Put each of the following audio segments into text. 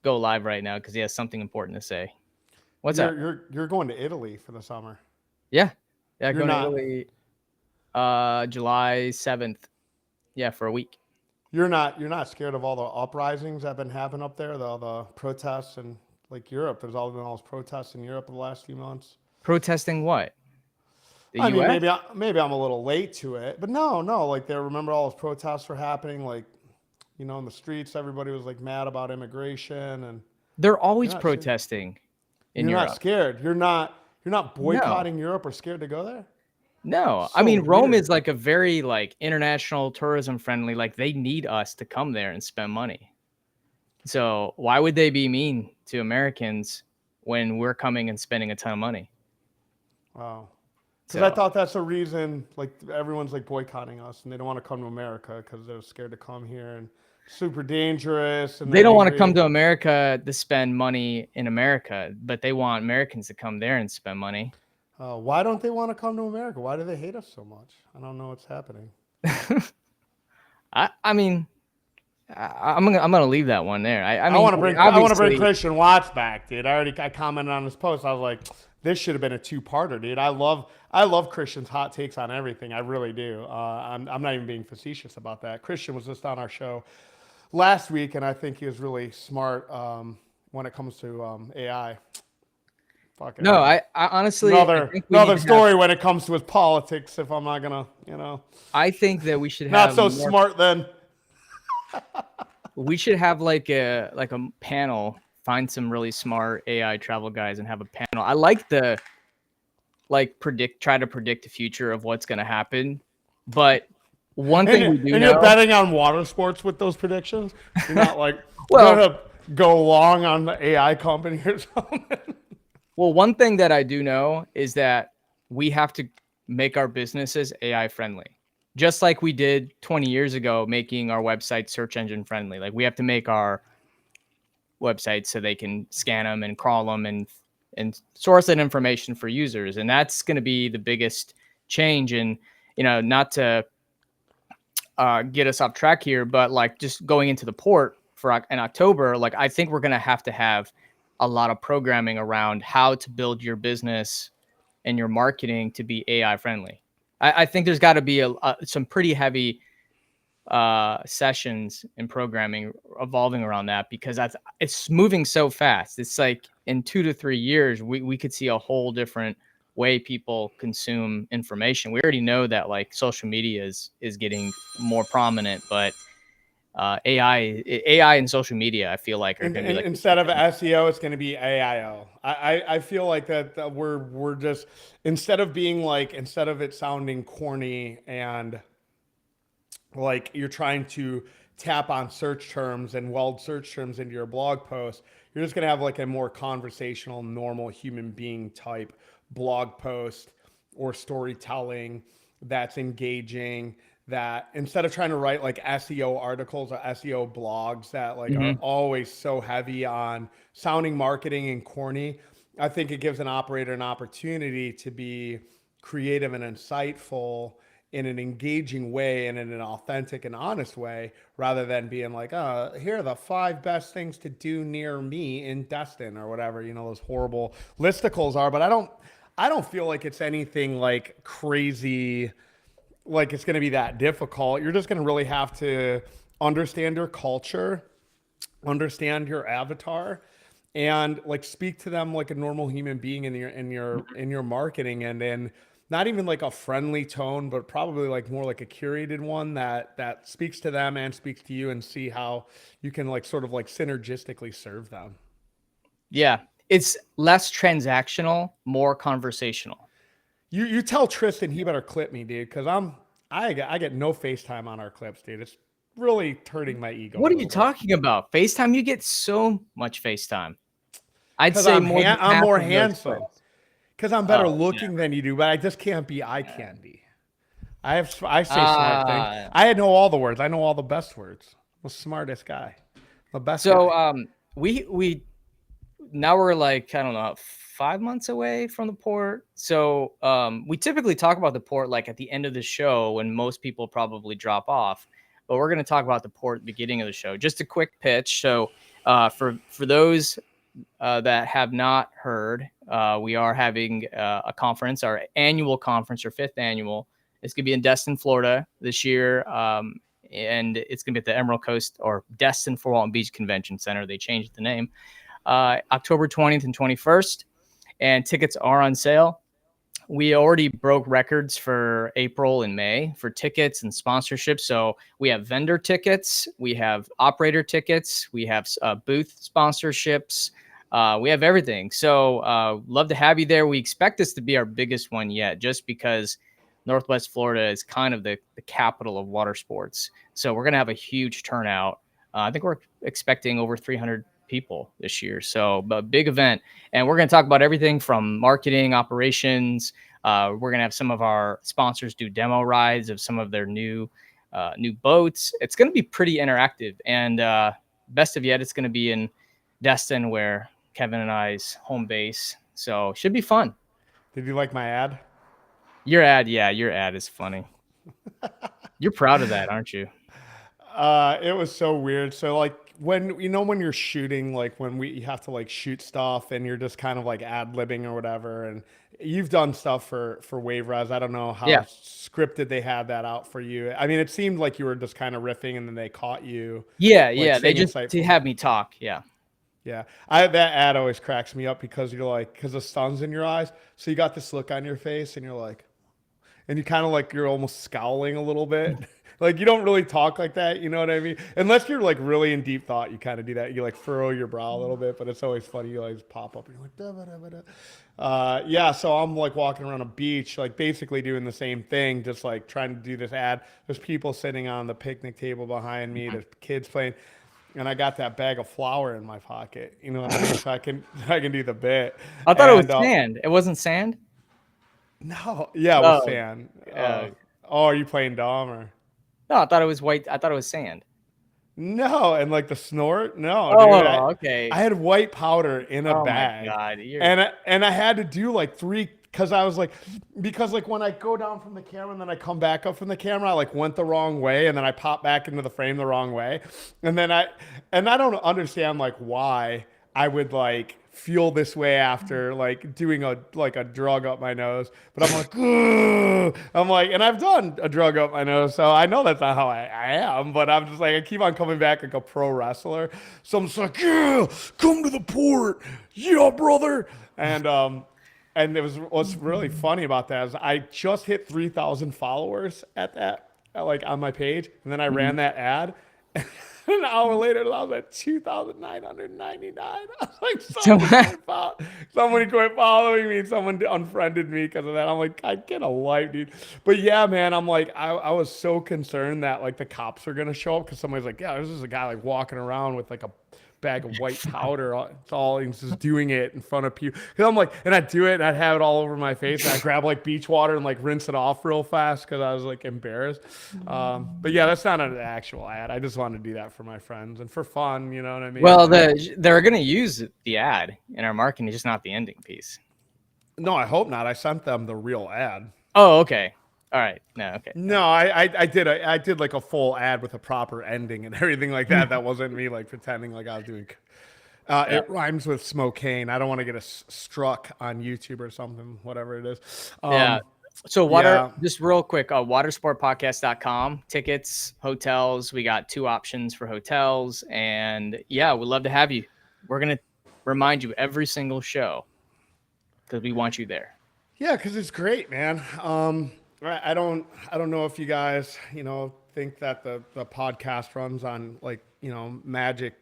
go live right now because he has something important to say. What's up? You're going to Italy for the summer. Yeah. Yeah, You're going to not Italy July 7th. Yeah, for a week. you're not scared of all the uprisings that have been happening up there, the protests and like Europe. There's all been all those protests in Europe in the last few months. Protesting what? The I mean, US? maybe I'm a little late to it, but no. Like, there, remember all those protests were happening, like, in the streets. Everybody was like mad about immigration, and They're you're always not scared. protesting in You're not Europe. scared. You're not No. boycotting Europe or scared to go there. No. I So mean, Rome weird. is like a very like international tourism friendly, like they need us to come there and spend money. So why would they be mean to Americans when we're coming and spending a ton of money? Wow. Because I So thought that's the reason. Like, everyone's like boycotting us, and they don't want to come to America because they're scared to come here and super dangerous, and they they're don't want to come angry. to America to spend money in America, but they want Americans to come there and spend money. Why don't they want to come to America? Why do they hate us so much? I don't know what's happening. I mean, I'm gonna leave that one there. I I mean, want to bring I want to bring obviously, Christian Watts back, dude. I commented on his post. I was like, this should have been a two-parter, dude. I love Christian's hot takes on everything. I really do. I'm not even being facetious about that. Christian was just on our show last week, and I think he was really smart when it comes to AI. Fucking no, I honestly, I another think we need another to have. story when it comes to his politics. If I'm not gonna, I think that we should not have so more. smart then. We should have like a panel. Find some really smart AI travel guys and have a panel. I like the like try to predict the future of what's going to happen. But one thing And we do and you're know, betting on water sports with those predictions. You're not like well, gonna go long on the AI company or something. one thing that I do know is that we have to make our businesses AI friendly. Just like we did 20 years ago, making our website search engine friendly. Like we have to make our websites so they can scan them and crawl them and source that information for users. And that's going to be the biggest change. And not to get us off track here, but like just going into the port for in October, like I think we're going to have a lot of programming around how to build your business and your marketing to be AI friendly. I think there's got to be some pretty heavy sessions in programming evolving around that because it's moving so fast. It's like in 2 to 3 years, we could see a whole different way people consume information. We already know that like social media is getting more prominent, but AI and social media, I feel like are And, going to be and like instead of SEO, it's going to be AIO. I feel like that we're just, instead of it sounding corny and like you're trying to tap on search terms and weld search terms into your blog post, you're just going to have like a more conversational, normal human being type blog post or storytelling that's engaging, that instead of trying to write like SEO articles or SEO blogs that like are Mhm. always so heavy on sounding marketing and corny, I think it gives an operator an opportunity to be creative and insightful in an engaging way and in an authentic and honest way, rather than being like, here are the 5 best things to do near me in Destin or whatever, those horrible listicles are. But I don't feel like it's anything like crazy, like it's going to be that difficult. You're just going to really have to understand your culture, understand your avatar, and like speak to them like a normal human being in your marketing, and then not even like a friendly tone, but probably like more like a curated one that speaks to them and speaks to you, and see how you can like sort of like synergistically serve them. Yeah, it's less transactional, more conversational. You tell Tristan he better clip me, dude, because I get no FaceTime on our clips, dude. It's really hurting my ego a What are you little bit. talking about? FaceTime? You get so much FaceTime. I'd Because say more than I'm half more of those handsome. clips. Because I'm better Oh, yeah. looking than you do, but I just can't be eye candy. I say smart things. Uh, I know all the words. I know all the best words. I'm the smartest guy. The best so guy. we now we're like, I don't know, 5 months away from the port. So we typically talk about the port like at the end of the show when most people probably drop off. But we're going to talk about the port at the beginning of the show. Just a quick pitch. So For those that have not heard, we are having a conference, our annual conference, our fifth annual. It's going to be in Destin, Florida this year. And it's going to be at the Emerald Coast or Destin Fort Walton Beach Convention Center. They changed the name. October 20th and 21st. And tickets are on sale. We already broke records for April and May for tickets and sponsorships. So we have vendor tickets, we have operator tickets, we have booth sponsorships, we have everything. So love to have you there. We expect this to be our biggest one yet, just because Northwest Florida is kind of the capital of water sports. So we're going to have a huge turnout. I think we're expecting over 300 people this year. So a big event. And we're going to talk about everything from marketing, operations. We're going to have some of our sponsors do demo rides of some of their new boats. It's going to be pretty interactive. And best of yet, it's going to be in Destin, where Kevin and I's home base. So should be fun. Did you like my ad? Your ad is funny. You're proud of that, aren't you? It was so weird. So like when when you're shooting, like when you have to like shoot stuff and you're just kind of like ad-libbing or whatever, and you've done stuff for Wave Res. I don't know how Yeah. scripted they had that out for you. I mean, it seemed like you were just kind of riffing and then they caught you like Yeah. They saying just to insightful. have me talk. Yeah. Yeah. That ad always cracks me up because you're like, because the sun's in your eyes. So you got this look on your face and you're like, and you kind of like, you're almost scowling a little bit. Like you don't really talk like that. You know what I mean? Unless you're like really in deep thought, you kind of do that. You like furrow your brow a little bit, but it's always funny. You always pop up and you're like, da, ba, da, ba, da. Yeah. So I'm like walking around a beach, like basically doing the same thing, just like trying to do this ad. There's people sitting on the picnic table behind me. There's kids playing. And I got that bag of flour in my pocket, you know what I mean? So I can do the bit. I thought it was And sand. It wasn't sand? no, yeah, it was Oh, sand. uh, Oh, are you playing Dom or? no, I thought it was white. I thought it was sand. No, and like the snort? No, dude. Oh, okay. I had white powder in a Oh my bag. God. You're And I had to do like three because I was like because like when I go down from the camera and then I come back up from the camera, I like went the wrong way and then I pop back into the frame the wrong way. And then I don't understand like why I would like feel this way after like doing a drug up my nose. But I'm like, ugh. I'm like, and I've done a drug up my nose, so I know that's not how I am. But I'm just like, I keep on coming back like a pro wrestler. So I'm just like, yeah, come to the port, yeah, brother. And it was what's really funny about that is I just hit 3,000 followers at that like on my page, and then I ran that ad. An hour later, I was at 2,999. I was like, somebody quit following me. Someone unfriended me because of that. I'm like, I get a life, dude. But yeah, man, I'm like, I was so concerned that like the cops are gonna show up because somebody's like, yeah, there's just a guy like walking around with like a bag of white powder. It's all he's just doing it in front of people. Because I'm like, and I'd do it and I'd have it all over my face. And I'd grab like beach water and like rinse it off real fast because I was like embarrassed. But yeah, that's not an actual ad. I just wanted to do that for my friends and for fun. You know what I mean? well, they're going to use the ad in our marketing, just not the ending piece. No, I hope not. I sent them the real ad. Oh, okay. All right. No, okay. No, I did like a full ad with a proper ending and everything like that. That wasn't me like pretending like I was doing. Yeah. It rhymes with Smokane. I don't want to get us struck on YouTube or something, whatever it is. Yeah. So yeah. just real quick, watersportpodcast.com, tickets, hotels. We got 2 options for hotels, and yeah, we'd love to have you. We're going to remind you every single show because we want you there. Yeah, because it's great, man. I don't know if you guys, think that the podcast runs on like, magic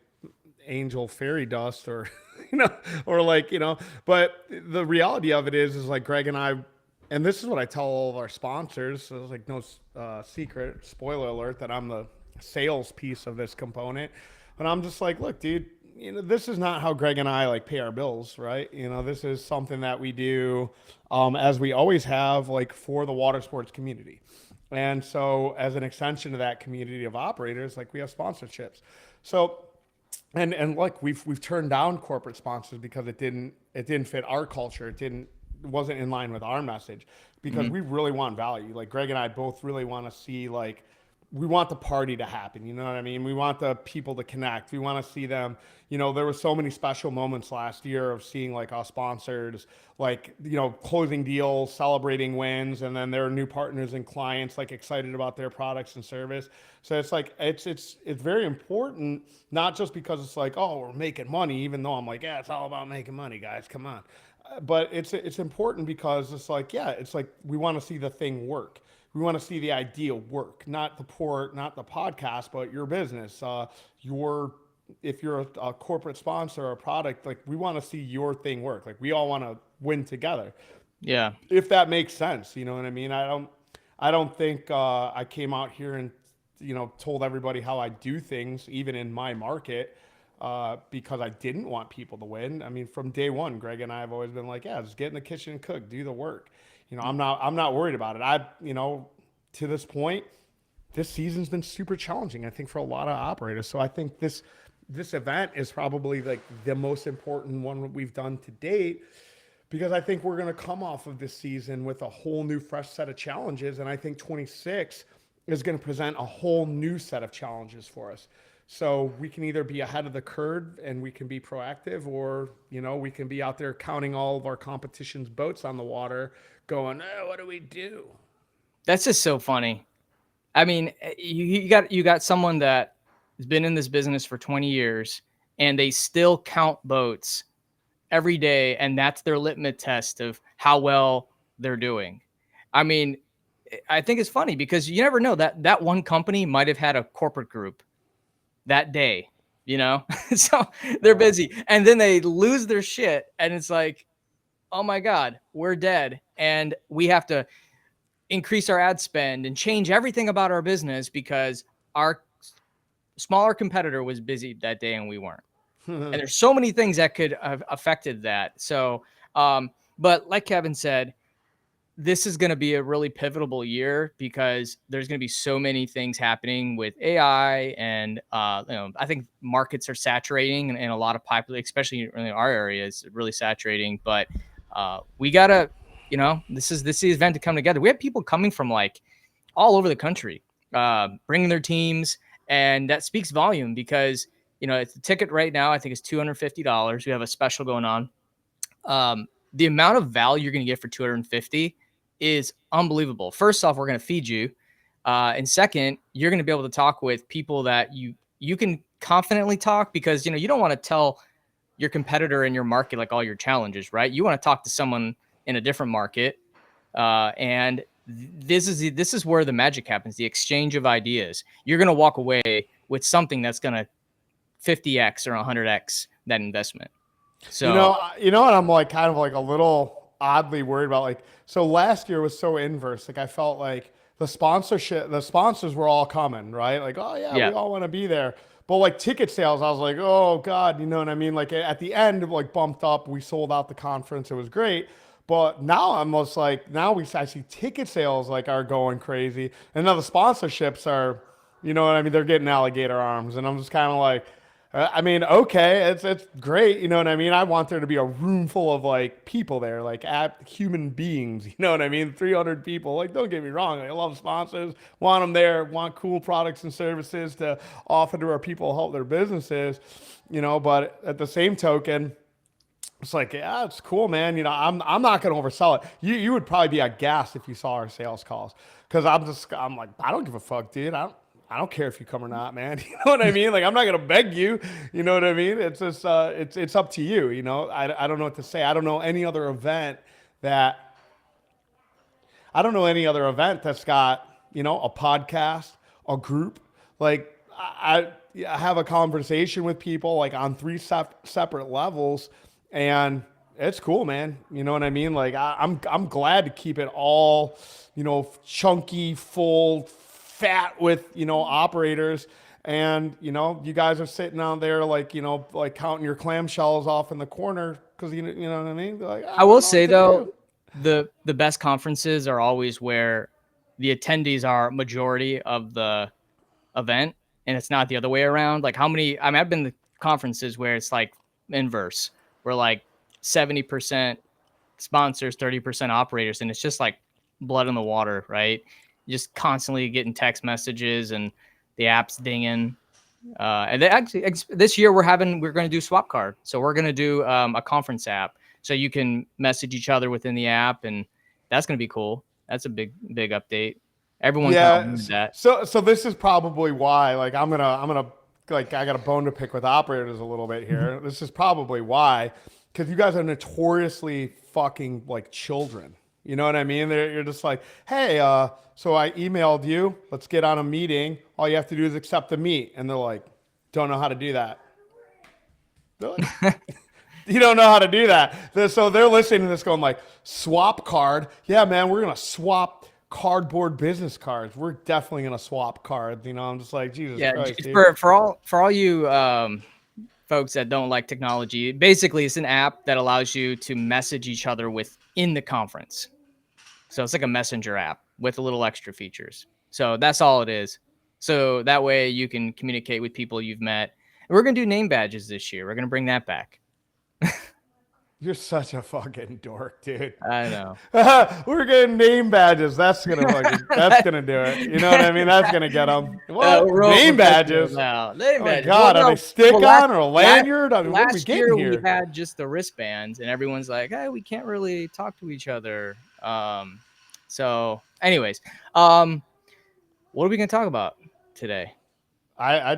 angel fairy dust or, or like, but the reality of it is like Greg and I, and this is what I tell all of our sponsors. So it's like no secret, spoiler alert, that I'm the sales piece of this component. But I'm just like, look, dude, this is not how Greg and I like pay our bills, right? This is something that we do as we always have, like for the water sports community. And so as an extension of that community of operators, like we have sponsorships. So and like we've turned down corporate sponsors because it didn't fit our culture. It wasn't in line with our message because we really want value. Like Greg and I both really want to see like we want the party to happen. You know what I mean? We want the people to connect. We want to see them. You know, there were so many special moments last year of seeing like our sponsors, like, you know, closing deals, celebrating wins, and then their new partners and clients like excited about their products and service. So it's like it's very important, not just because it's like, oh, we're making money, even though I'm like, yeah, it's all about making money, guys. Come on. But it's important because it's like, yeah, it's like we want to see the thing work. We want to see the idea work, not the port, not the podcast, but your business, your if you're a corporate sponsor or a product, like we want to see your thing work. Like we all want to win together. Yeah. If that makes sense, you know what I mean? I don't think I came out here and, you know, told everybody how I do things, even in my market, because I didn't want people to win. I mean, from day one, Greg and I have always been like, yeah, just get in the kitchen and cook, do the work. You know, I'm not worried about it. You know, to this point, this season's been super challenging, I think, for a lot of operators. So I think this event is probably like the most important one we've done to date, because I think we're going to come off of this season with a whole new fresh set of challenges. And I think 26 is going to present a whole new set of challenges for us. So we can either be ahead of the curve and we can be proactive, or, you know, we can be out there counting all of our competition's boats on the water going, oh, what do we do? That's just so funny. I mean, you got someone that has been in this business for 20 years and they still count boats every day, and that's their litmus test of how well they're doing. I mean, I think it's funny because you never know that one company might have had a corporate group that day, you know? So they're busy and then they lose their shit and it's like, oh my God, we're dead. And we have to increase our ad spend and change everything about our business because our smaller competitor was busy that day and we weren't. And there's so many things that could have affected that. So, but like Kevin said, this is going to be a really pivotal year because there's going to be so many things happening with AI, and you know, I think markets are saturating, and a lot of population, especially in our area, is really saturating. But we gotta, you know, this is the event to come together. We have people coming from like all over the country, bringing their teams, and that speaks volume because, you know, it's the ticket right now. I think it's $250. We have a special going on. The amount of value you're going to get for 250 is unbelievable. First off, we're going to feed you. And second, you're going to be able to talk with people that you can confidently talk, because, you know, you don't want to tell your competitor in your market like all your challenges, right? You want to talk to someone in a different market. And this is where the magic happens, the exchange of ideas. You're going to walk away with something that's going to 50x or 100x that investment. So, you know what I'm like kind of like a little oddly worried about, like, so last year was so inverse. Like I felt like the sponsors were all coming, right? Like, oh yeah, yeah, we all want to be there. But like ticket sales, I was like, oh God, you know what I mean? Like at the end, like bumped up, we sold out the conference. It was great. But now I'm almost like, I see ticket sales like are going crazy. And now the sponsorships are, you know what I mean? They're getting alligator arms. And I'm just kind of like, I mean, okay, it's great, you know what I mean? I want there to be a room full of like people there, like human beings, you know what I mean? 300 people. Like, don't get me wrong, I love sponsors, want them there, want cool products and services to offer to our people, help their businesses, you know. But at the same token, it's like, yeah, it's cool, man. You know, I'm not gonna oversell it. You would probably be aghast if you saw our sales calls, because I'm like, I don't give a fuck, dude. I don't care if you come or not, man. You know what I mean? Like, I'm not gonna beg you. You know what I mean? It's just it's up to you. You know, I don't know what to say. I don't know any other event that I don't know any other event that's got, you know, a podcast, a group. Like I have a conversation with people like on three separate levels, and it's cool, man. You know what I mean? Like I'm glad to keep it all, you know, chunky, full, fat with, you know, operators. And, you know, you guys are sitting out there like, you know, like counting your clamshells off in the corner because you know what I mean? They're like, I don't will know what say to though, do. the best conferences are always where the attendees are majority of the event, and it's not the other way around. Like how many? I mean, I've been to conferences where it's like inverse, where like 70% sponsors, 30% operators, and it's just like blood in the water, right? just constantly getting text messages and the app's dinging. And they actually this year we're going to do swap card. So we're going to do a conference app, so you can message each other within the app, and that's going to be cool. That's a big update. Everyone kind of Yeah. wanted that. So this is probably why, like, I'm gonna like, I got a bone to pick with operators a little bit here. This is probably why, because you guys are notoriously fucking like children. You know what I mean? You're just like, hey, so I emailed you. Let's get on a meeting. All you have to do is accept the meet, and they're like, don't know how to do that. Really? You don't know how to do that. So they're listening to this going like, swap card. Yeah, man, we're going to swap cardboard business cards. We're definitely going to swap cards. You know, I'm just like, Jesus Christ, dude. For all you folks that don't like technology, basically it's an app that allows you to message each other within the conference. So it's like a messenger app with a little extra features. So that's all it is. So that way you can communicate with people you've met. And we're going to do name badges this year. We're going to bring that back. You're such a fucking dork, dude. I know. We're getting name badges. That's gonna do it. You know what I mean? That's gonna get them. What name badges? Now. Name Oh my badges. God, Well, are no, they stick well, on or a lanyard? I mean, what are we last getting year here? we had just the wristbands, and everyone's like, "Hey, we can't really talk to each other." So, anyways, what are we gonna talk about today? I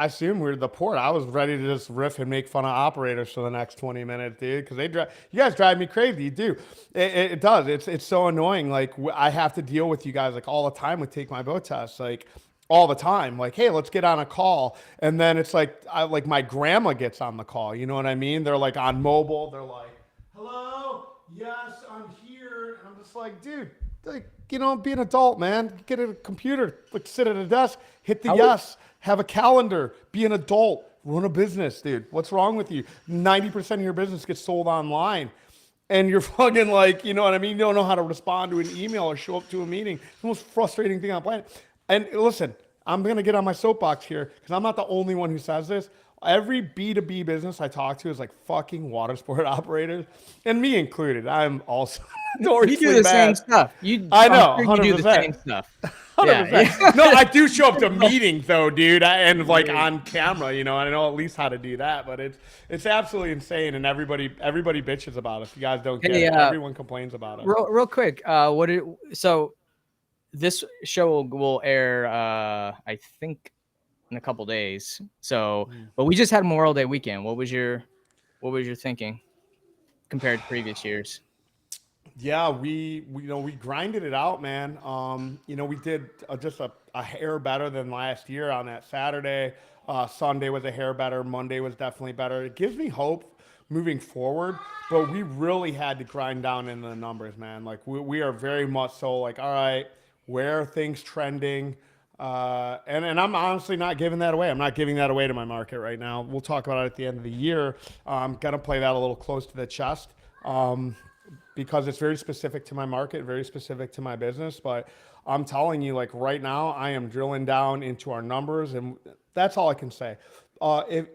assume we're the port. I was ready to just riff and make fun of operators for the next 20 minutes, dude. Because you guys drive me crazy. You do. It does. It's so annoying. Like, I have to deal with you guys like all the time with Take My Boat Test. Like, all the time. Like, hey, let's get on a call. And then it's like, like my grandma gets on the call. You know what I mean? They're like on mobile. They're like, hello, yes, I'm here. And I'm just like, dude, like, you know, be an adult, man. Get a computer, like, sit at a desk, hit the yes. Have a calendar, be an adult, run a business, dude. What's wrong with you? 90% of your business gets sold online. And you're fucking like, you know what I mean? You don't know how to respond to an email or show up to a meeting. It's the most frustrating thing on the planet. And listen, I'm going to get on my soapbox here because I'm not the only one who says this. Every B2B business I talk to is like fucking water sport operators, and me included. I'm also You do the same stuff. I know, I'm 100%. sure you do the same stuff. 100%. Yeah. No, I do show up to meetings though, dude, and like on camera, you know, and I know at least how to do that. But it's absolutely insane, and everybody bitches about it. If you guys don't get it, everyone complains about it. Real quick, so this show will air, I think, in a couple days. So, but we just had Memorial Day weekend. What was your thinking compared to previous years? Yeah, we grinded it out, man. You know, we did just a hair better than last year on that Saturday. Sunday was a hair better. Monday was definitely better. It gives me hope moving forward, but we really had to grind down in the numbers, man. Like, we are very much so like, all right, where are things trending? And I'm honestly not giving that away. I'm not giving that away to my market right now. We'll talk about it at the end of the year. I'm going to play that a little close to the chest. Because it's very specific to my market, very specific to my business. But I'm telling you, like, right now, I am drilling down into our numbers, and that's all I can say. If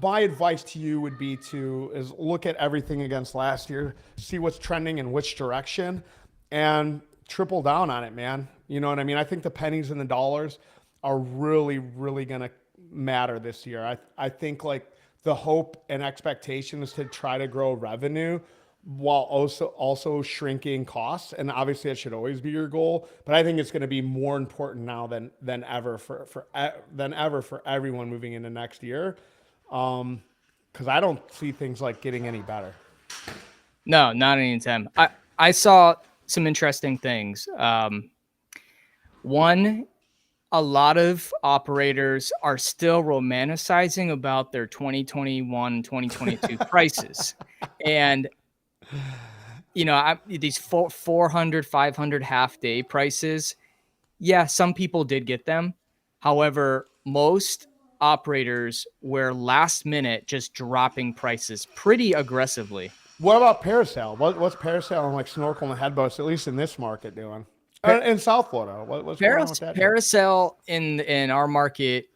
my advice to you would be is look at everything against last year, see what's trending in which direction, and triple down on it, man. You know what I mean? I think the pennies and the dollars are really, really going to matter this year. I think, like, the hope and expectation is to try to grow revenue while also shrinking costs, and obviously that should always be your goal. But I think it's going to be more important now than ever for everyone moving into next year, because I don't see things like getting any better. No, not anytime. I saw some interesting things. One, a lot of operators are still romanticizing about their 2021, 2022 prices. And, you know, these 400, 500 half day prices. Yeah, some people did get them. However, most operators were last minute just dropping prices pretty aggressively. What about parasail? What's parasail and like snorkel and head boats, at least in this market, doing? In South Florida, what's going on with that? Parasail in our market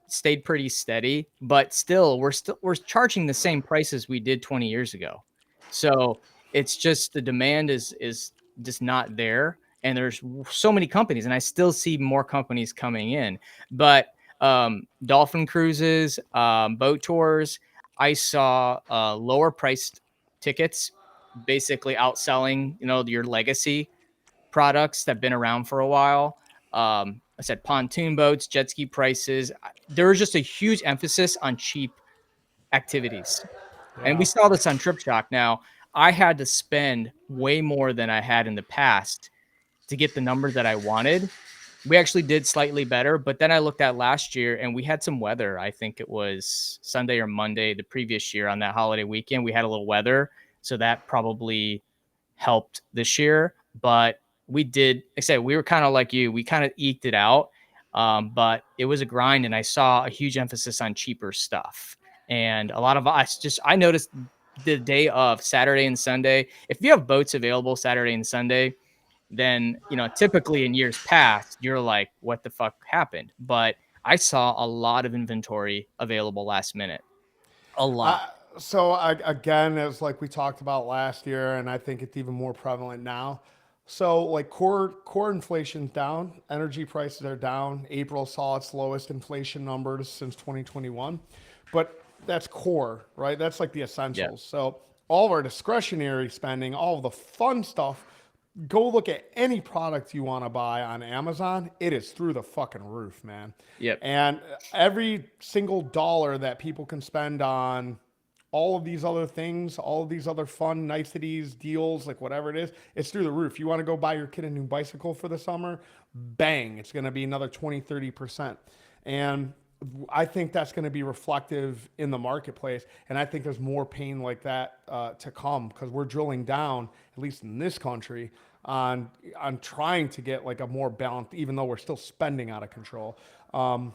stayed pretty steady, but still we're charging the same prices we did 20 years ago. So it's just the demand is just not there. and there's so many companies, and I still see more companies coming in. But dolphin cruises, boat tours, I saw lower priced tickets basically outselling, your legacy products that have been around for a while. I said pontoon boats, jet ski prices. There was just a huge emphasis on cheap activities. And we Yeah. saw this on Trip Shock. Now, I had to spend way more than I had in the past to get the numbers that I wanted. We actually did slightly better, but then I looked at last year and we had some weather. I think it was Sunday or Monday the previous year on that holiday weekend. We had a little weather. So that probably helped this year. But we did, like I said, we were kind of like you. We kind of eked it out. But it was a grind, and I saw a huge emphasis on cheaper stuff. And a lot of us I noticed the day of Saturday and Sunday, if you have boats available Saturday and Sunday, then, typically in years past, you're like, what the fuck happened? But I saw a lot of inventory available last minute. A lot. Again, as like we talked about last year, and I think it's even more prevalent now. So like core inflation's down, energy prices are down. April saw its lowest inflation numbers since 2021, but that's core, right? That's like the Yeah. essentials. So all of our discretionary spending, all of the fun stuff, go look at any product you want to buy on Amazon. It is through the fucking roof, man. Yep. And every single dollar that people can spend on all of these other things, all of these other fun niceties, deals, like whatever it is, it's through the roof. You want to go buy your kid a new bicycle for the summer? Bang, it's going to be another 20, 30%. And I think that's going to be reflective in the marketplace. And I think there's more pain like that to come because we're drilling down, at least in this country, on trying to get like a more balanced, even though we're still spending out of control. That's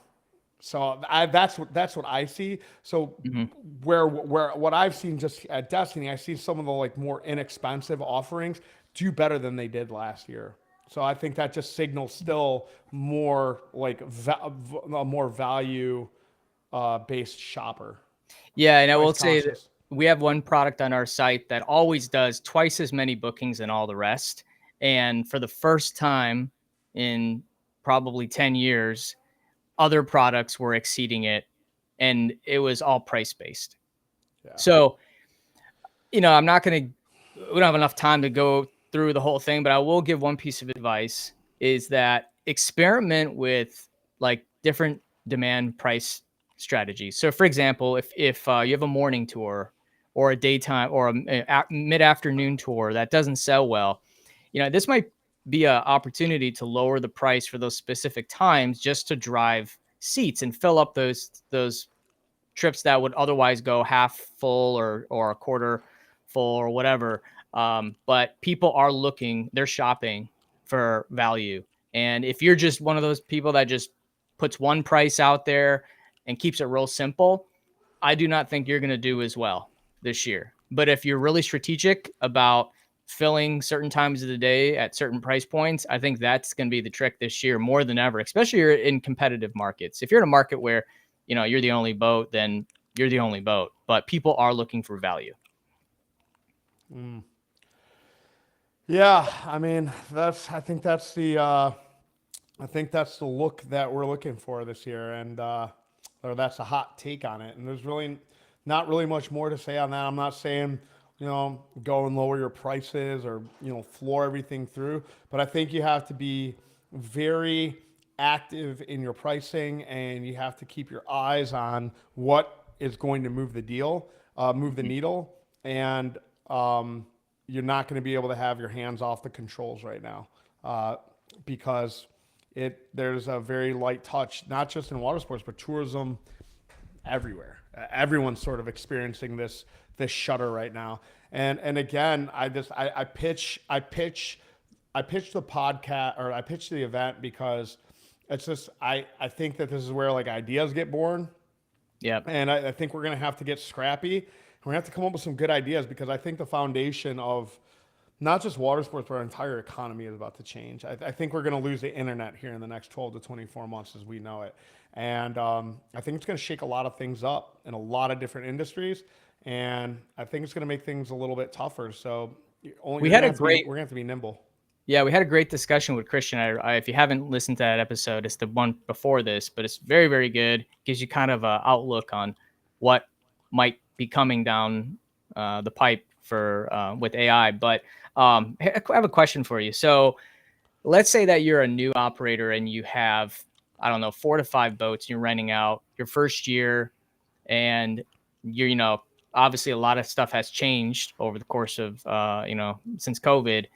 what I see. So Hmm. where what I've seen just at Destiny, I see some of the like more inexpensive offerings do better than they did last year. So I think that just signals still more like a more value based shopper, Yeah, and I price will say that conscious. we have one product on our site that always does twice as many bookings than all the rest. And for the first time in probably 10 years, other products were exceeding it, and it was all price based. Yeah. So, I'm not going to, we don't have enough time to go through the whole thing, but I will give one piece of advice is that experiment with like different demand price strategies. So, for example, if you have a morning tour or a daytime or a mid afternoon tour that doesn't sell well, this might be an opportunity to lower the price for those specific times just to drive seats and fill up those trips that would otherwise go half full or a quarter full or whatever. But people are looking, they're shopping for value. And if you're just one of those people that just puts one price out there and keeps it real simple, I do not think you're going to do as well this year. But if you're really strategic about filling certain times of the day at certain price points, I think that's going to be the trick this year more than ever, especially in competitive markets. If you're in a market where, you're the only boat, then you're the only boat. But people are looking for value. Mm. Yeah, I mean I think that's the look that we're looking for this year, and or that's a hot take on it. And there's really not really much more to say on that. I'm not saying go and lower your prices or floor everything through, but I think you have to be very active in your pricing, and you have to keep your eyes on what is going to move the needle, and you're not going to be able to have your hands off the controls right now because there's a very light touch, not just in water sports, but tourism everywhere. Everyone's sort of experiencing this shudder right now. And again, I pitch the podcast, or I pitch the event because it's just I think that this is where like ideas get born. Yep. And I think we're going to have to get scrappy. We're going to have to come up with some good ideas because I think the foundation of not just water sports, but our entire economy is about to change. I think we're going to lose the internet here in the next 12 to 24 months as we know it. And I think it's going to shake a lot of things up in a lot of different industries. And I think it's going to make things a little bit tougher. So We had a great we're going to have to be nimble. Yeah, we had a great discussion with Christian. If you haven't listened to that episode, it's the one before this, but it's very, very good. Gives you kind of a outlook on what might be coming down the pipe for with AI. But I have a question for you. So let's say that you're a new operator and you have, I don't know, 4 to 5 boats. You're renting out your first year, and you're obviously a lot of stuff has changed over the course of since COVID.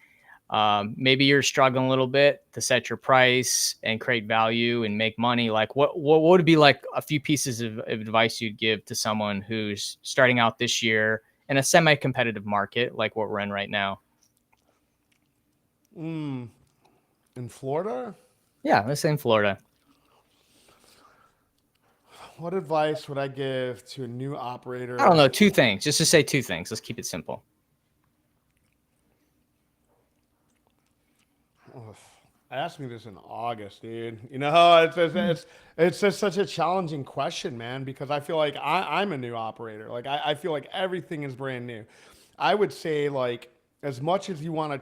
Maybe you're struggling a little bit to set your price and create value and make money. Like what would be like a few pieces of advice you'd give to someone who's starting out this year in a semi-competitive market like what we're in right now? In Florida, Yeah, let's say in Florida. what advice would I give to a new I don't operator? know, two things. Just to say two things. Let's keep it simple. Asked me this in August, dude. You know, it's just such a challenging question, man, because I feel like I'm a new operator. Like I feel like everything is brand new. I would say like as much as you want to,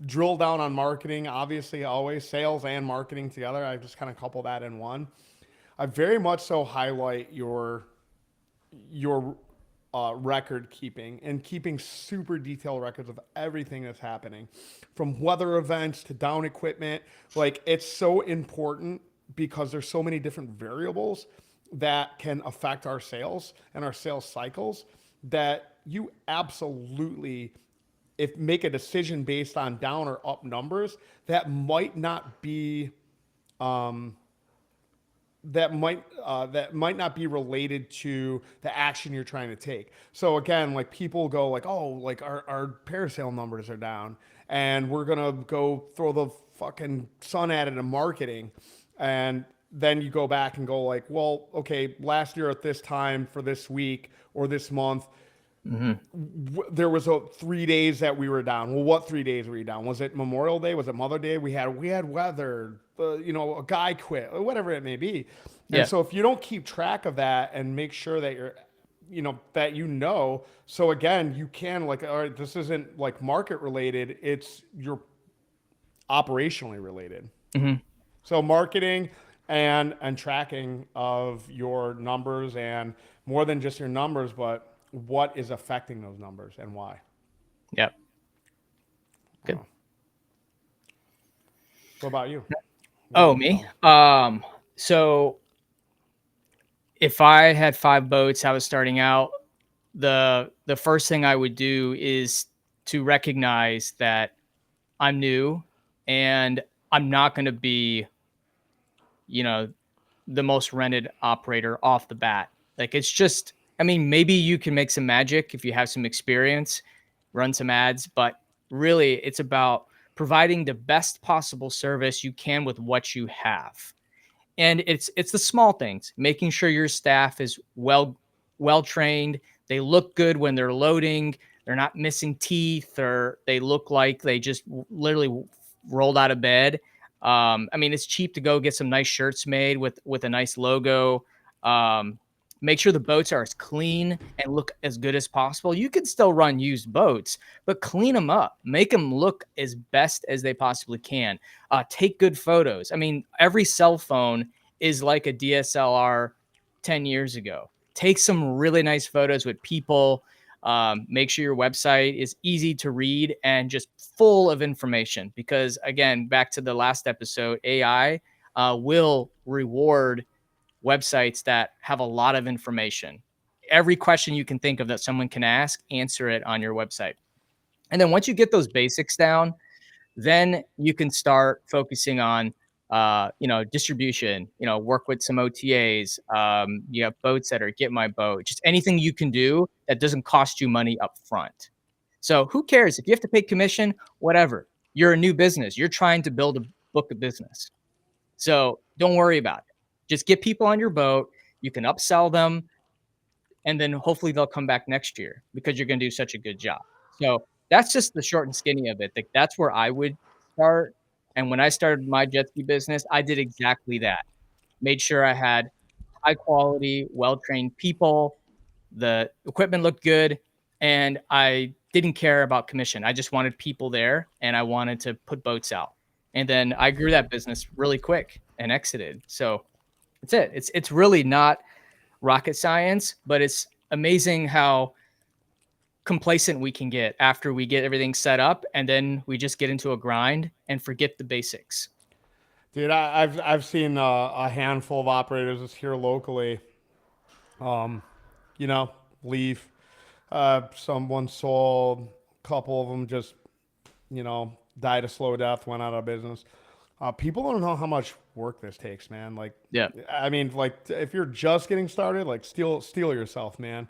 drill down on marketing, obviously always sales and marketing together. I just kind of couple that in one. I very much so highlight your record keeping and keeping super detailed records of everything that's happening from weather events to down equipment. Like it's so important because there's so many different variables that can affect our sales and our sales cycles that you absolutely if make a decision based on down or up numbers that might not be um, that might not be related to the action you're trying to take. So again, like people go like, oh, like our parasail numbers are down, and we're gonna go throw the fucking sun at it in marketing, and then you go back and go like, well, okay, last year at this time for this week or this month, Hmm. there was 3 days that we were down. Well, what 3 days were you down? Was it Memorial Day? Was it Mother Day? We had weather. A guy quit, or whatever it may be. And Yeah. so if you don't keep track of that and make sure that so again, you can like, all right, this isn't like market related. It's you're operationally related. Hmm. So marketing and tracking of your numbers and more than just your numbers, but what is affecting those numbers and why. Yep. Good. Oh. What about you? What would Oh, you me. tell them? So if I had 5 boats, I was starting out, the first thing I would do is to recognize that I'm new and I'm not going to be, you know, the most rented operator off the bat. Like it's just, I mean, maybe you can make some magic if you have some experience, run some ads, but really it's about providing the best possible service you can with what you have. And it's the small things, making sure your staff is well trained, they look good when they're loading, they're not missing teeth, or they look like they just literally rolled out of bed. I mean, it's cheap to go get some nice shirts made with a nice logo. um, make sure the boats are as clean and look as good as possible. You can still run used boats, but clean them up, make them look as best as they possibly can. Take good photos. I mean, every cell phone is like a DSLR 10 years ago. Take some really nice photos with people. Make sure your website is easy to read and just full of information. Because, again, back to the last episode, AI will reward websites that have a lot of information. Every question you can think of that someone can ask, answer it on your website. And then once you get those basics down, then you can start focusing on distribution, work with some OTAs. You have boats that are get my boat, just anything you can do that doesn't cost you money up front. So who cares if you have to pay commission, whatever. You're a new business, you're trying to build a book of business, so don't worry about it. Just get people on your boat, you can upsell them, and then hopefully they'll come back next year because you're going to do such a good job. So that's just the short and skinny of it. Like, that's where I would start. And when I started my jet ski business, I did exactly that. Made sure I had high quality, well trained people. The equipment looked good. and I didn't care about commission. I just wanted people there, and I wanted to put boats out. And then I grew that business really quick and exited. So that's it. It's really not rocket science, but it's amazing how complacent we can get after we get everything set up, and then we just get into a grind and forget the basics. Dude, I've seen a handful of operators just here locally, um, you know, leave. Someone sold, a couple of them just, died a slow death, went out of business. People don't know how much work this takes, man. Like, Yeah. I mean, like if you're just getting started, like steel yourself, man.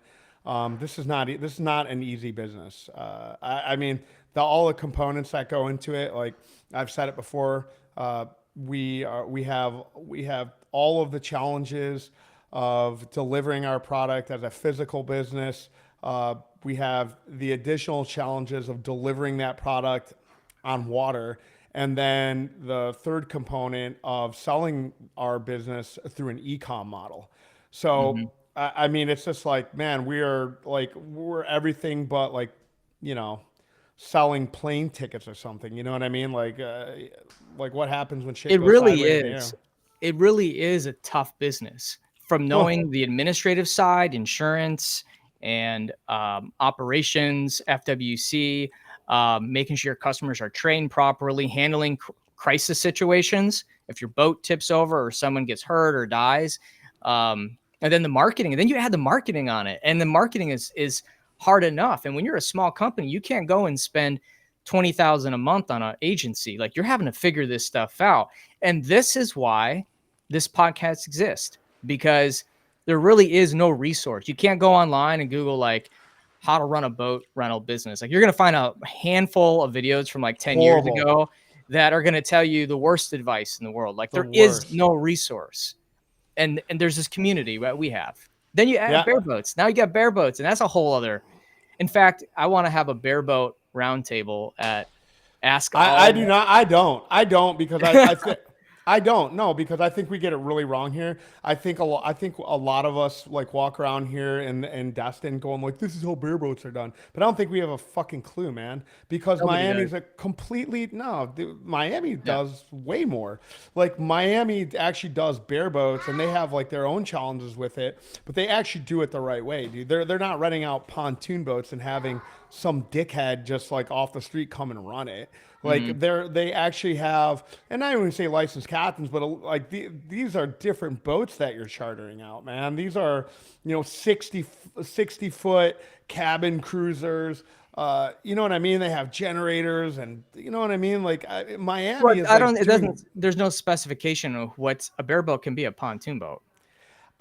This is not an easy business. I mean, all the components that go into it. Like I've said it before, we have all of the challenges of delivering our product as a physical business. We have the additional challenges of delivering that product on water. And then the third component of selling our business through an e-com model. So, Mhm. I mean, it's just like, man, we're everything but like, you know, selling plane tickets or something. You know what I mean? Like what happens when shit It goes really sideways in the is. air? It really is a tough business, from Oh, knowing the administrative side, insurance, and operations, FWC, making sure your customers are trained properly, handling crisis situations. If your boat tips over or someone gets hurt or dies, and then the marketing, and then you add the marketing on it, and the marketing is hard enough. And when you're a small company, you can't go and spend 20,000 a month on an agency. Like, you're having to figure this stuff out. And this is why this podcast exists, because there really is no resource. You can't go online and Google like how to run a boat rental business. Like, you're going to find a handful of videos from like 10 years horrible. ago that are going to tell you the worst advice in the world. Like, The there is worst. no resource. And there's this community that we have. Then you add Yeah. bare boats. Now you got bare boats, and that's a whole other. In fact, I want to have a bare boat roundtable at Ask I All. do not. I don't because I think I don't know because I think we get it really wrong here. I think a lot of us like walk around here in Destin going like this is how beer boats are done, but I don't think we have a fucking clue, man. Because Nobody does. Miami's a completely no. Miami Yeah. does way more. Like Miami actually does bear boats and they have like their own challenges with it, but they actually do it the right way, dude. They're not renting out pontoon boats and having some dickhead just like off the street come and run it. Mhm. Like they actually have, and I don't even say licensed captains, but like these are different boats that you're chartering out, man. These are, 60 foot cabin cruisers. You know what I mean? They have generators, and you know what I mean. Like But Miami is I like don't. It doing. doesn't. There's no specification of what a bareboat can be. A pontoon boat.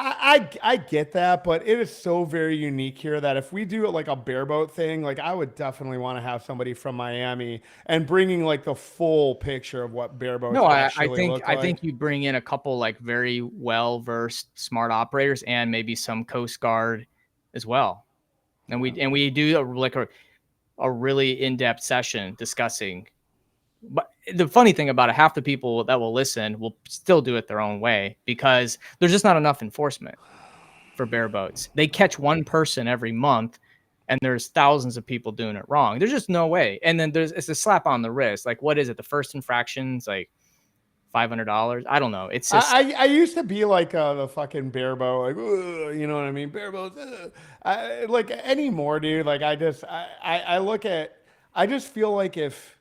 I get that, but it is so very unique here that if we do it like a bareboat thing, like I would definitely want to have somebody from Miami and bringing like the full picture of what bareboats No, I actually think look I like. think you bring in a couple like very well versed, smart operators, and maybe some Coast Guard as well. And we do a really in depth session discussing. But the funny thing about it, half the people that will listen will still do it their own way because there's just not enough enforcement for bareboats. They catch one person every month, and there's thousands of people doing it wrong. There's just no way. And then it's a slap on the wrist. Like, what is it? The first infraction's like $500. I don't know. It's just I used to be like the fucking bareboat, like you know what I mean, bareboat. I like anymore, dude. Like I look at, I just feel like if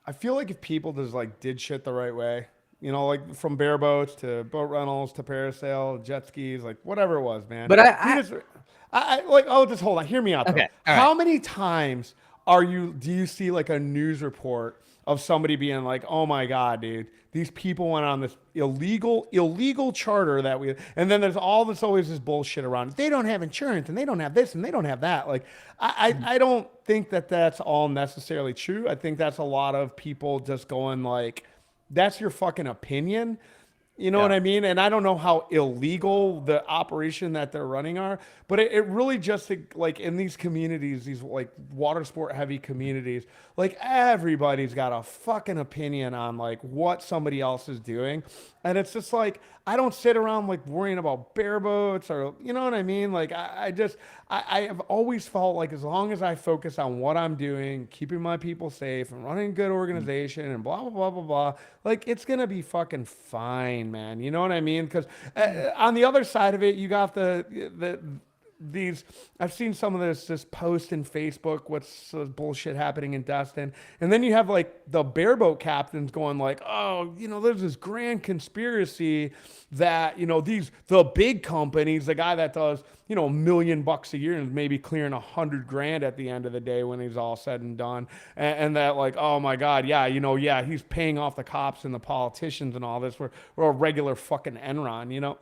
I feel like if people just like did shit the right way, like from bareboats to boat rentals to parasail, jet skis, like whatever it was, man. but If we just, like, oh, just hold on, hear me out though. okay. All right. How many times do you see like a news report of somebody being like, oh my God, dude, these people went on this illegal charter that and then there's always this bullshit around it. They don't have insurance and they don't have this and they don't have that. Like, I don't think that that's all necessarily true. I think that's a lot of people just going like, that's your fucking opinion. You know Yeah. what I mean? And I don't know how illegal the operation that they're running are, but it really just like in these communities, these like water sport heavy communities, like everybody's got a fucking opinion on like what somebody else is doing. And it's just like, I don't sit around like worrying about bareboats or, you know what I mean? Like, I have always felt like as long as I focus on what I'm doing, keeping my people safe and running a good organization and blah, blah, blah, blah, blah, like it's going to be fucking fine, man. You know what I mean? Because on the other side of it, you got these I've seen some of this post in Facebook what's bullshit happening in Destin, and then you have like the bareboat captains going like, oh, you know, there's this grand conspiracy that, you know, the big companies, the guy that does, you know, $1 million a year and maybe clearing 100 grand at the end of the day when he's all said and done, and that like, oh my god, yeah, you know, yeah, he's paying off the cops and the politicians and all this. We're a regular fucking Enron, you know.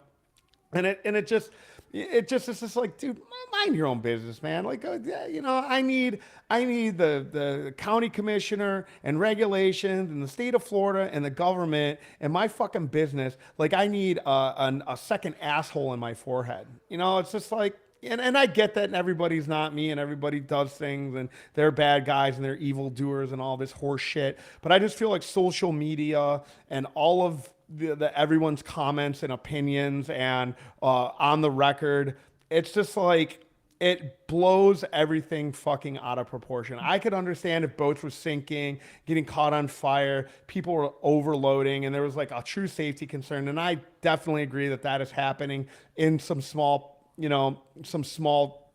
And it just it's just like, dude, mind your own business, man. Like, yeah, you know, I need the county commissioner and regulations and the state of Florida and the government and my fucking business. Like, I need a second asshole in my forehead. You know, it's just like. And I get that, and everybody's not me, and everybody does things, and they're bad guys, and they're evil doers, and all this horse shit. But I just feel like social media and all of the everyone's comments and opinions and on the record, it's just like it blows everything fucking out of proportion. I could understand if boats were sinking, getting caught on fire, people were overloading, and there was like a true safety concern. And I definitely agree that that is happening in some small, you know, some small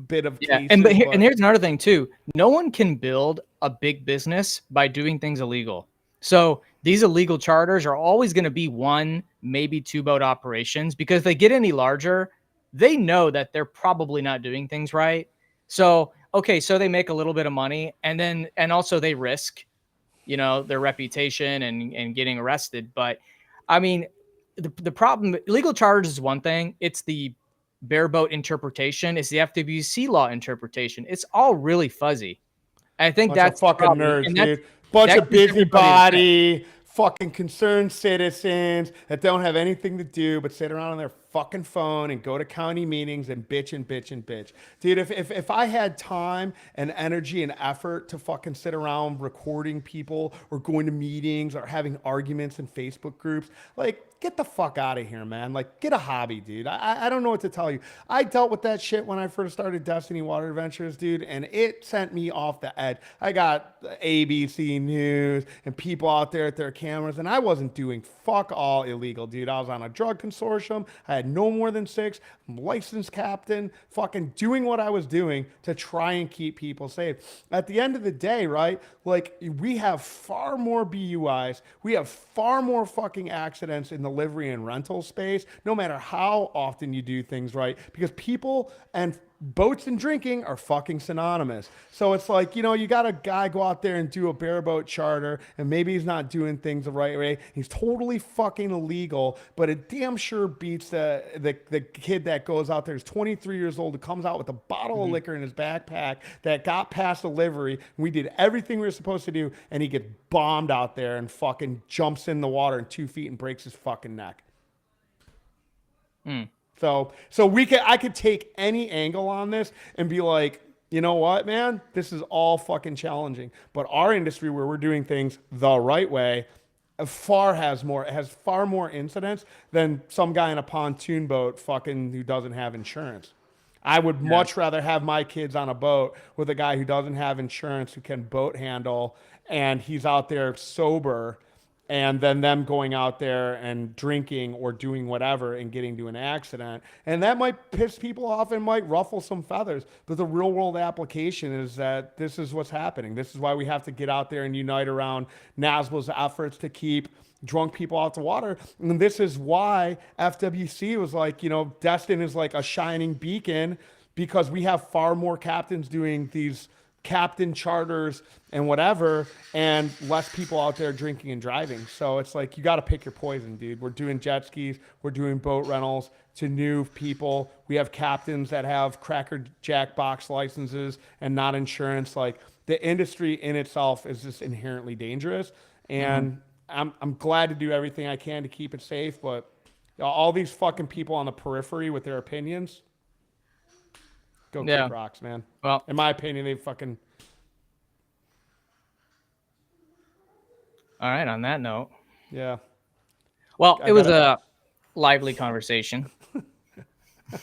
bit of Yeah, cases. and here's another thing too. No one can build a big business by doing things illegal. So these illegal charters are always going to be one, maybe two boat operations, because they get any larger, they know that they're probably not doing things right. So okay, so they make a little bit of money, and also they risk, you know, their reputation and getting arrested. But I mean, the problem, illegal charge is one thing. It's the bareboat interpretation. It's the FWC law interpretation. It's all really fuzzy. I think Bunch of that's the fucking problem, nerds, and dude. Bunch that of keeps everybody upset. busybody, fucking concerned citizens that don't have anything to do but sit around on their fucking phone and go to county meetings and bitch and bitch and bitch. Dude, if I had time and energy and effort to fucking sit around recording people or going to meetings or having arguments in Facebook groups, like, get the fuck out of here, man. Like, get a hobby, dude. I don't know what to tell you. I dealt with that shit when I first started Destiny Water Adventures, dude, and it sent me off the edge. I got ABC News and people out there at their cameras, and I wasn't doing fuck all illegal, dude. I was on a drug consortium. I had no more than 6. I'm a licensed captain, fucking doing what I was doing to try and keep people safe. At the end of the day, right, like, we have far more BUIs. We have far more fucking accidents in the livery and rental space, no matter how often you do things right, because people and boats and drinking are fucking synonymous. So it's like, you know, you got a guy go out there and do a bareboat charter, and maybe he's not doing things the right way. He's totally fucking illegal, but it damn sure beats the kid that goes out there, is 23 years old, who comes out with a bottle of liquor in his backpack that got past the livery. We did everything we were supposed to do, and he gets bombed out there and fucking jumps in the water in 2 feet and breaks his fucking neck. So I could take any angle on this and be like, you know what, man, this is all fucking challenging. But our industry, where we're doing things the right way, has far more incidents than some guy in a pontoon boat fucking who doesn't have insurance. I would much rather have my kids on a boat with a guy who doesn't have insurance, who can boat handle, and he's out there sober, and then them going out there and drinking or doing whatever and getting to an accident. And that might piss people off and might ruffle some feathers. But the real world application is that this is what's happening. This is why we have to get out there and unite around NASBA's efforts to keep drunk people out the water. And this is why FWC was like, you know, Destin is like a shining beacon, because we have far more captains doing these captain charters and whatever, and less people out there drinking and driving. So it's like, you got to pick your poison, dude. We're doing jet skis, we're doing boat rentals to new people. We have captains that have Cracker Jack box licenses and not insurance. Like, the industry in itself is just inherently dangerous, and I'm glad to do everything I can to keep it safe. But all these fucking people on the periphery with their opinions, go kick rocks, man. Well, in my opinion, they fucking. All right. On that note, yeah. Well, it was a lively conversation.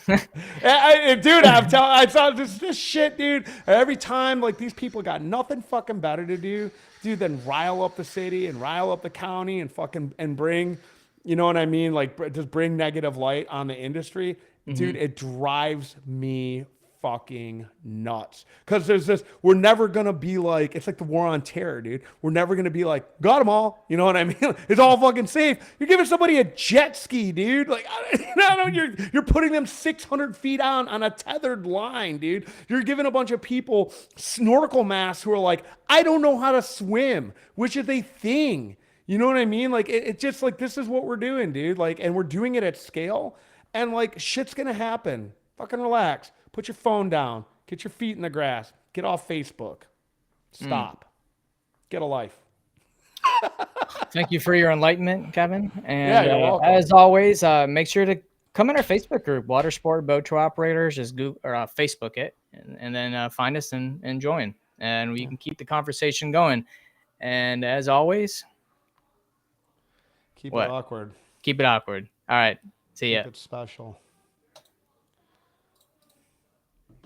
Dude, I saw this shit, dude. Every time, like, these people got nothing fucking better to do, dude, than rile up the city and rile up the county and fucking and bring, you know what I mean? Like, just bring negative light on the industry, dude. It drives me fucking nuts. Because there's this, we're never gonna be like, it's like the war on terror, dude. We're never gonna be like, got them all. You know what I mean? It's all fucking safe. You're giving somebody a jet ski, dude. Like, you're putting them 600 feet on a tethered line, dude. You're giving a bunch of people snorkel masks who are like, I don't know how to swim, which is a thing. You know what I mean? Like, it's just like, this is what we're doing, dude. Like, and we're doing it at scale, and like, shit's gonna happen. Fucking relax. Put your phone down. Get your feet in the grass. Get off Facebook. Stop. Get a life. Thank you for your enlightenment, Kevin. And Yeah, you're welcome. as always, make sure to come in our Facebook group, Watersport Boat Tour Operators. Just Google or Facebook it, and then find us and join, and we can keep the conversation going. And as always, keep it awkward. Keep it awkward. All right. See ya. Keep it special.